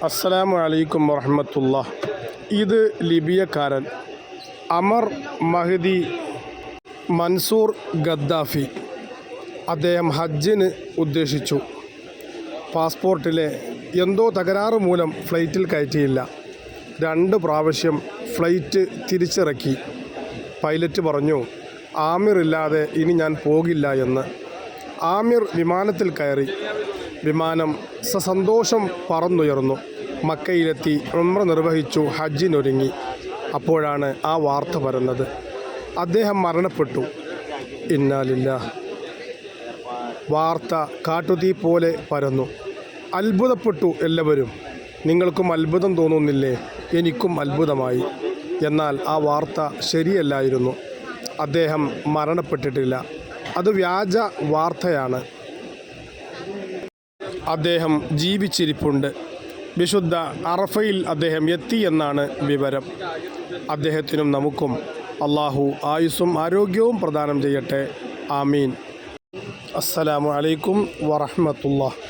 അസ്സലാമു അലൈക്കും വറഹ്മത്തുള്ളാഹി. ഇത് ലിബിയക്കാരൻ അമർ മഹ്ദി മൻസൂർ ഗദ്ദാഫി. അദ്ദേഹം ഹജ്ജിന് ഉദ്ദേശിച്ചു. പാസ്പോർട്ടിലെ എന്തോ തകരാറ് മൂലം ഫ്ലൈറ്റിൽ കയറ്റിയില്ല. 2 പ്രാവശ്യം ഫ്ലൈറ്റ് തിരിച്ചിറക്കി. പൈലറ്റ് പറഞ്ഞു, ആമിർ ഇല്ലാതെ ഇനി ഞാൻ പോകില്ല എന്ന്. ആമിർ വിമാനത്തിൽ കയറി. വിമാനം സസന്തോഷം പറന്നുയർന്നു. മക്കയിലെത്തി ഉംറ നിർവഹിച്ചു, ഹജ്ജിനൊരുങ്ങി. അപ്പോഴാണ് ആ വാർത്ത വരുന്നത്. അദ്ദേഹം മരണപ്പെട്ടു. ഇന്നാ ലില്ലാഹ്. വാർത്ത കാട്ടുതീ പോലെ പരന്നു. അത്ഭുതപ്പെട്ടു എല്ലാവരും. നിങ്ങൾക്കും അത്ഭുതം തോന്നുന്നില്ലേ? എനിക്കും അത്ഭുതമായി. എന്നാൽ ആ വാർത്ത ശരിയല്ലായിരുന്നു. അദ്ദേഹം മരണപ്പെട്ടിട്ടില്ല. അത് വ്യാജ വാർത്തയാണ്. അദ്ദേഹം ജീവിച്ചിരിപ്പുണ്ട്. വിശുദ്ധ അറഫയിൽ അദ്ദേഹം എത്തി എന്നാണ് വിവരം. അദ്ദേഹത്തിനും നമുക്കും അള്ളാഹു ആയുസ്സും ആരോഗ്യവും പ്രദാനം ചെയ്യട്ടെ. ആമീൻ. അസ്സലാമു അലൈക്കും വറഹ്മത്തുള്ളാഹി.